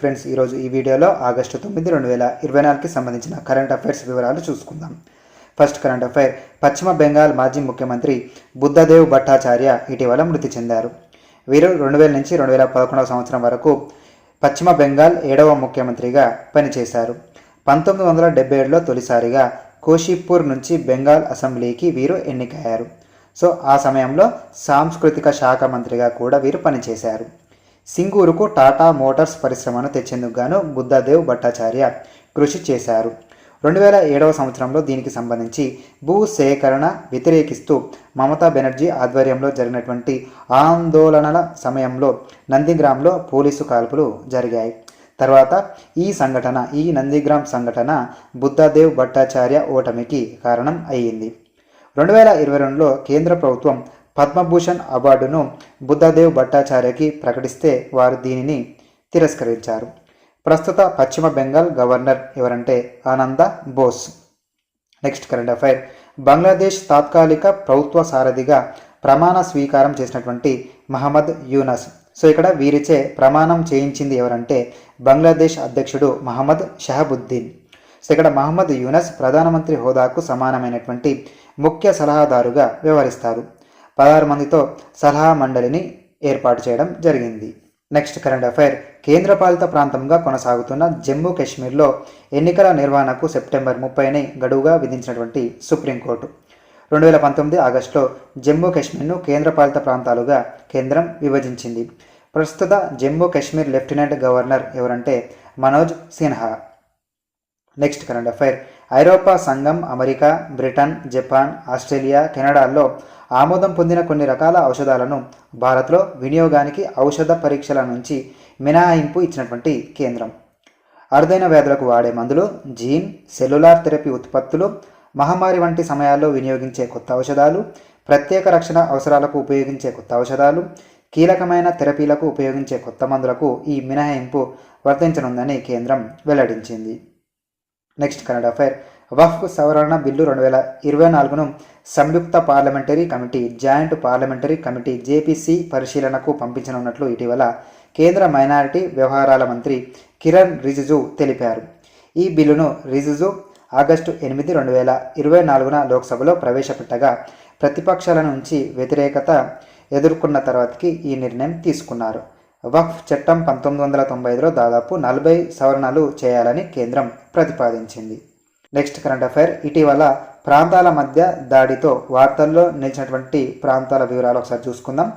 Friends, ఈరోజు ఈ వీడియోలో ఆగస్టు 9, 2024కి సంబంధించిన కరెంట్ అఫైర్స్ వివరాలు చూసుకుందాం. ఫస్ట్ కరెంట్ అఫైర్, పశ్చిమ బెంగాల్ మాజీ ముఖ్యమంత్రి బుద్ధదేవ్ భట్టాచార్య ఇటీవల మృతి చెందారు. వీరు 2000 నుంచి 2011 సంవత్సరం వరకు పశ్చిమ బెంగాల్ 7వ ముఖ్యమంత్రిగా పనిచేశారు. 1977లో తొలిసారిగా కోషిపూర్ నుంచి బెంగాల్ అసెంబ్లీకి వీరు ఎన్నికయ్యారు. ఆ సమయంలో సాంస్కృతిక శాఖ మంత్రిగా కూడా వీరు పనిచేశారు. సింగూరుకు టాటా మోటార్స్ పరిశ్రమను తెచ్చేందుకు గాను బుద్ధదేవ్ భట్టాచార్య కృషి చేశారు. 2007వ సంవత్సరంలో దీనికి సంబంధించి భూసేకరణ వ్యతిరేకిస్తూ మమతా బెనర్జీ ఆధ్వర్యంలో జరిగినటువంటి ఆందోళనల సమయంలో నందిగ్రామ్లో పోలీసు కాల్పులు జరిగాయి. తర్వాత ఈ నందిగ్రామ్ సంఘటన బుద్ధదేవ్ భట్టాచార్య ఓటమికి కారణం అయ్యింది. 2022లో కేంద్ర ప్రభుత్వం పద్మభూషణ్ అవార్డును బుద్ధదేవ్ భట్టాచార్యకి ప్రకటిస్తే వారు దీనిని తిరస్కరించారు. ప్రస్తుత పశ్చిమ బెంగాల్ గవర్నర్ ఎవరంటే Ananda Bose. Next current affair, Bangladesh తాత్కాలిక ప్రభుత్వ సారథిగా ప్రమాణ స్వీకారం చేసినటువంటి మహమ్మద్ యూనస్. ఇక్కడ వీరిచే ప్రమాణం చేయించింది ఎవరంటే బంగ్లాదేశ్ అధ్యక్షుడు మహమ్మద్ షహబుద్దీన్. ఇక్కడ మహమ్మద్ యూనస్ ప్రధానమంత్రి హోదాకు సమానమైనటువంటి ముఖ్య సలహాదారుగా వ్యవహరిస్తారు. 16 మందితో సలహా మండలిని ఏర్పాటు చేయడం జరిగింది. నెక్స్ట్ కరెంట్ అఫైర్, కేంద్రపాలిత ప్రాంతంగా కొనసాగుతున్న జమ్మూ కాశ్మీర్లో ఎన్నికల నిర్వహణకు సెప్టెంబర్ 30ని గడువుగా విధించినటువంటి సుప్రీంకోర్టు 2019 ఆగస్టులో జమ్మూ కాశ్మీర్ను కేంద్రపాలిత ప్రాంతాలుగా కేంద్రం విభజించింది. ప్రస్తుత జమ్మూ కాశ్మీర్ లెఫ్టినెంట్ గవర్నర్ ఎవరంటే Manoj Sinha. Next current affair, ఐరోపా సంఘం, అమెరికా, బ్రిటన్, జపాన్, ఆస్ట్రేలియా, కెనడాల్లో ఆమోదం పొందిన కొన్ని రకాల ఔషధాలను భారత్లో వినియోగానికి ఔషధ పరీక్షల నుంచి మినహాయింపు ఇచ్చినటువంటి కేంద్రం. అరుదైన వ్యాధులకు వాడే మందులు, జీన్, సెల్యులార్ థెరపీ ఉత్పత్తులు, మహమ్మారి వంటి సమయాల్లో వినియోగించే కొత్త ఔషధాలు, ప్రత్యేక రక్షణ అవసరాలకు ఉపయోగించే కొత్త ఔషధాలు, కీలకమైన థెరపీలకు ఉపయోగించే కొత్త మందులకు ఈ మినహాయింపు వర్తించనుందని కేంద్రం వెల్లడించింది. నెక్స్ట్ కరెంట్ అఫైర్, వక్ఫ్ సవరణ బిల్లు 2024ను సంయుక్త parliamentary committee joint parliamentary committee JPC పరిశీలనకు పంపించనున్నట్లు ఇటీవల కేంద్ర మైనారిటీ వ్యవహారాల మంత్రి కిరణ్ రిజిజు తెలిపారు. ఈ బిల్లును రిజిజు ఆగస్టు 8, 2024న లోక్సభలో ప్రవేశపెట్టగా ప్రతిపక్షాల నుంచి వ్యతిరేకత ఎదుర్కొన్న తర్వాతకి ఈ నిర్ణయం తీసుకున్నారు. వక్ఫ్ చట్టం 1995లో దాదాపు 40 సవరణలు చేయాలని కేంద్రం ప్రతిపాదించింది. నెక్స్ట్ కరెంట్ అఫైర్, ఇటీవల ప్రాంతాల మధ్య దాడితో వార్తల్లో నిలిచినటువంటి ప్రాంతాల వివరాలు ఒకసారి చూసుకుందాం.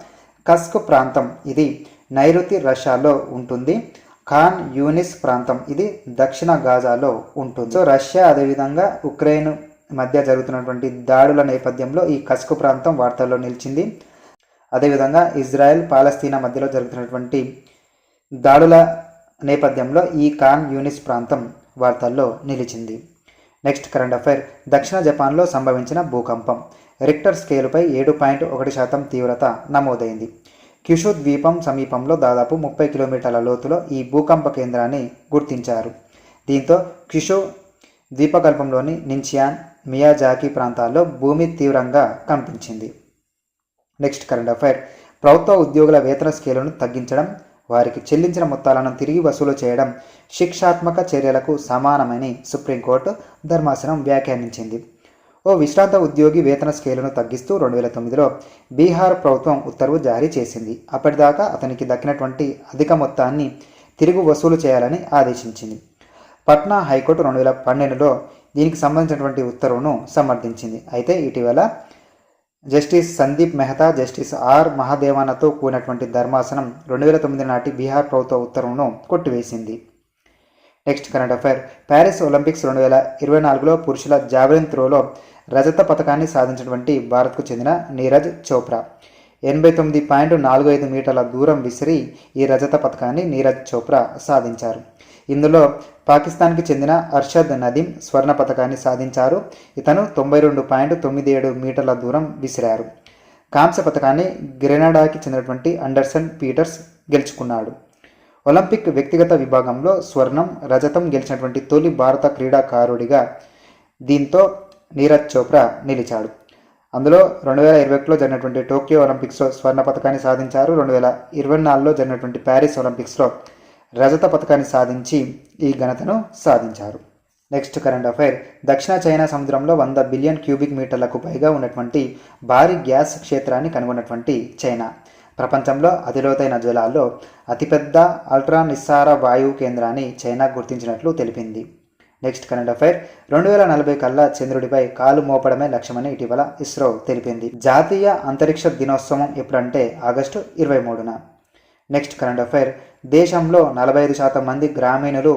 కస్క్ ప్రాంతం ఇది నైరుతి రష్యాలో ఉంటుంది. ఖాన్ యూనిస్ ప్రాంతం ఇది దక్షిణ గాజాలో ఉంటుంది. రష్యా అదేవిధంగా ఉక్రెయిన్ మధ్య జరుగుతున్నటువంటి దాడుల నేపథ్యంలో ఈ కస్క్ ప్రాంతం వార్తల్లో నిలిచింది. అదేవిధంగా ఇజ్రాయెల్, పాలస్తీనా మధ్యలో జరుగుతున్నటువంటి దాడుల నేపథ్యంయంలో ఈ ఖాన్ యూనిస్ ప్రాంతం వార్తల్లో నిలిచింది. నెక్స్ట్ కరెంట్ అఫైర్, దక్షిణ జపాన్లో సంభవించిన భూకంపం రిక్టర్ స్కేలుపై 7.1% తీవ్రత నమోదైంది. క్యుషు ద్వీపం సమీపంలో దాదాపు 30 కిలోమీటర్ల లోతులో ఈ భూకంప కేంద్రాన్ని గుర్తించారు. దీంతో క్యుషు ద్వీపకల్పంలోని నించియాన్, మియాజాకి ప్రాంతాల్లో భూమి తీవ్రంగా కంపించింది. నెక్స్ట్ కరెంట్ అఫైర్, ప్రభుత్వ ఉద్యోగుల వేతన స్కేలును తగ్గించడం, వారికి చెల్లించిన మొత్తాలను తిరిగి వసూలు చేయడం శిక్షాత్మక చర్యలకు సమానమని సుప్రీంకోర్టు ధర్మాసనం వ్యాఖ్యానించింది. ఓ విశ్రాంత ఉద్యోగి వేతన స్కేలును తగ్గిస్తూ 2009లో బీహార్ ప్రభుత్వం ఉత్తర్వు జారీ చేసింది. అప్పటిదాకా అతనికి దక్కినటువంటి అధిక మొత్తాన్ని తిరిగి వసూలు చేయాలని ఆదేశించింది. పట్నా హైకోర్టు 2012లో దీనికి సంబంధించినటువంటి ఉత్తర్వును సమర్థించింది. అయితే ఇటీవల justice Sandeep Mehta, justice R మహాదేవనతో కూడినటువంటి ధర్మాసనం 2009 నాటి బీహార్ ప్రభుత్వ ఉత్తర్వును కొట్టివేసింది. Next current affair, Paris Olympics 2024లో పురుషుల జావెలిన్ త్రోలో రజత పథకాన్ని సాధించినటువంటి భారత్కు చెందిన నీరజ్ చోప్రా 89.45 మీటర్ల దూరం విసిరి ఈ రజత పథకాన్ని నీరజ్ చోప్రా సాధించారు. ఇందులో పాకిస్తాన్కి చెందిన అర్షద్ నదీం స్వర్ణ పథకాన్ని సాధించారు. ఇతను 92.97 మీటర్ల దూరం విసిరారు. కాంస్య పథకాన్ని గ్రెనడాకి చెందినటువంటి అండర్సన్ పీటర్స్ గెలుచుకున్నాడు. ఒలింపిక్ వ్యక్తిగత విభాగంలో స్వర్ణం, రజతం గెలిచినటువంటి తొలి భారత క్రీడాకారుడిగా దీంతో నీరజ్ చోప్రా నిలిచాడు. అందులో 2021లో జరిగినటువంటి టోక్యో ఒలింపిక్స్లో స్వర్ణ పథకాన్ని సాధించారు. 2024లో జరిగినటువంటి ప్యారిస్ ఒలింపిక్స్లో రజత పథకాన్ని సాధించి ఈ ఘనతను సాధించారు. నెక్స్ట్ కరెంట్ అఫైర్, దక్షిణ చైనా సముద్రంలో 100 బిలియన్ క్యూబిక్ మీటర్లకు పైగా ఉన్నటువంటి భారీ గ్యాస్ క్షేత్రాన్ని కనుగొన్నటువంటి చైనా ప్రపంచంలో అతిలోతైన జలాల్లో అతిపెద్ద అల్ట్రా నిస్సార వాయువు కేంద్రాన్ని చైనా గుర్తించినట్లు తెలిపింది. నెక్స్ట్ కరెంట్ అఫైర్, 2040 కల్లా చంద్రుడిపై కాలు మోపడమే లక్ష్యమని ఇటీవల ఇస్రో తెలిపింది. జాతీయ అంతరిక్ష దినోత్సవం ఎప్పుడంటే ఆగస్టు 23న. నెక్స్ట్ కరెంట్ అఫైర్, దేశంలో 45% మంది గ్రామీణులు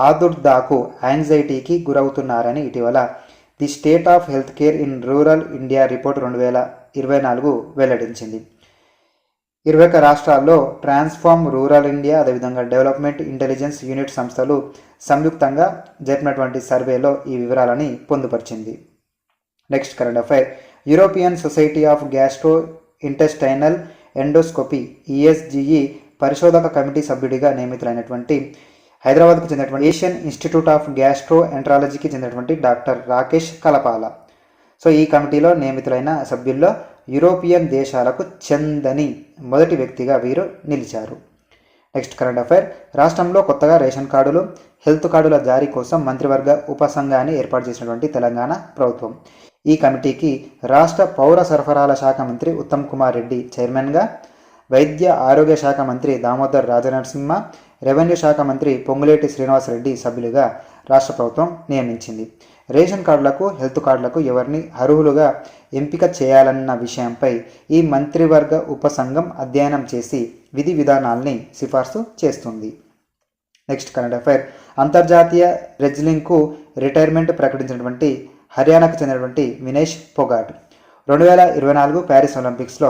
ఆదుర్దాకు యాంగ్జైటీకి గురవుతున్నారని ఇటీవల the state of health care in rural India report 2024 వెల్లడించింది. 21 రాష్ట్రాల్లో ట్రాన్స్ఫార్మ్ రూరల్ ఇండియా, అదేవిధంగా డెవలప్మెంట్ ఇంటెలిజెన్స్ యూనిట్ సంస్థలు సంయుక్తంగా జరిపినటువంటి సర్వేలో ఈ వివరాలని పొందుపరిచింది. Next current affair, European society of gastrointestinal endoscopy ESGE పరిశోధక కమిటీ సభ్యుడిగా నియమితులైనటువంటి హైదరాబాద్కు చెందినటువంటి ఏషియన్ ఇన్స్టిట్యూట్ ఆఫ్ గ్యాస్ట్రో ఎంట్రాలజీకి చెందినటువంటి డాక్టర్ రాకేష్ కలపాల. సో ఈ కమిటీలో నియమితులైన సభ్యుల్లో యూరోపియన్ దేశాలకు చెందని మొదటి వ్యక్తిగా వీరు నిలిచారు. నెక్స్ట్ కరెంట్ అఫైర్, రాష్ట్రంలో కొత్తగా రేషన్ కార్డులు, హెల్త్ కార్డుల జారీ కోసం మంత్రివర్గ ఉపసంఘాన్ని ఏర్పాటు చేసినటువంటి తెలంగాణ ప్రభుత్వం. ఈ కమిటీకి రాష్ట్ర పౌర సరఫరాల శాఖ మంత్రి ఉత్తమ్ కుమార్ రెడ్డి చైర్మన్గా, వైద్య ఆరోగ్య శాఖ మంత్రి దామోదర్ రాజనరసింహ, రెవెన్యూ శాఖ మంత్రి పొంగులేటి శ్రీనివాసరెడ్డి సభ్యులుగా రాష్ట్ర ప్రభుత్వం నియమించింది. రేషన్ కార్డులకు, హెల్త్ కార్డులకు ఎవరిని అర్హులుగా ఎంపిక చేయాలన్న విషయంపై ఈ మంత్రివర్గ ఉపసంఘం అధ్యయనం చేసి విధి విధానాల్ని సిఫార్సు చేస్తుంది. నెక్స్ట్ కరెంట్ అఫైర్, అంతర్జాతీయ రెజ్లింగ్కు రిటైర్మెంట్ ప్రకటించినటువంటి హర్యానాకు చెందినటువంటి వినేష్ పొగాట్ 2024 ప్యారిస్ ఒలింపిక్స్లో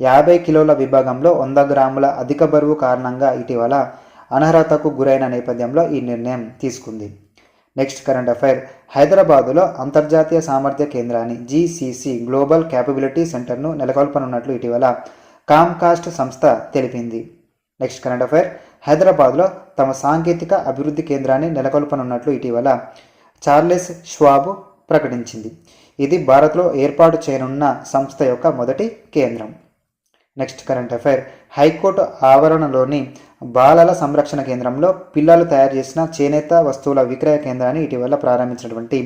50 కిలోల విభాగంలో 100 గ్రాముల అధిక బరువు కారణంగా ఇటీవల అనర్హతకు గురైన నేపథ్యంలో ఈ నిర్ణయం తీసుకుంది. నెక్స్ట్ కరెంట్ అఫైర్, హైదరాబాదులో అంతర్జాతీయ సామర్థ్య కేంద్రాన్ని జీసీసీ గ్లోబల్ క్యాపబిలిటీ సెంటర్ను నెలకొల్పనున్నట్లు ఇటీవల కామ్కాస్ట్ సంస్థ తెలిపింది. నెక్స్ట్ కరెంట్ అఫైర్, హైదరాబాద్లో తమ సాంకేతిక అభివృద్ధి కేంద్రాన్ని నెలకొల్పనున్నట్లు ఇటీవల చార్లెస్ ష్వాబ్ ప్రకటించింది. ఇది భారత్లో ఏర్పాటు చేయనున్న సంస్థ యొక్క మొదటి కేంద్రం. నెక్స్ట్ కరెంట్ అఫైర్, హైకోర్టు ఆవరణలోని బాలల సంరక్షణ కేంద్రంలో పిల్లలు తయారు చేసిన చేనేత వస్తువుల విక్రయ కేంద్రాన్ని ఇటీవల ప్రారంభించినటువంటి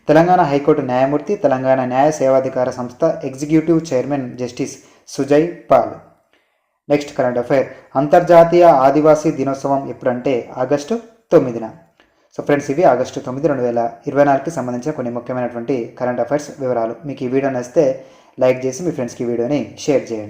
తెలంగాణ హైకోర్టు న్యాయమూర్తి, తెలంగాణ న్యాయ సేవాధికార సంస్థ executive chairman justice Sujoy Paul. Next current affair, అంతర్జాతీయ ఆదివాసీ దినోత్సవం ఎప్పుడంటే ఆగస్టు 9న. సో ఫ్రెండ్స్, ఇవి ఆగస్టు 9, 2024కి సంబంధించిన కొన్ని ముఖ్యమైనటువంటి కరెంట్ అఫైర్స్ వివరాలు. మీకు ఈ వీడియో నచ్చితే లైక్ చేసి మీ ఫ్రెండ్స్కి ఈ వీడియోని షేర్ చేయండి.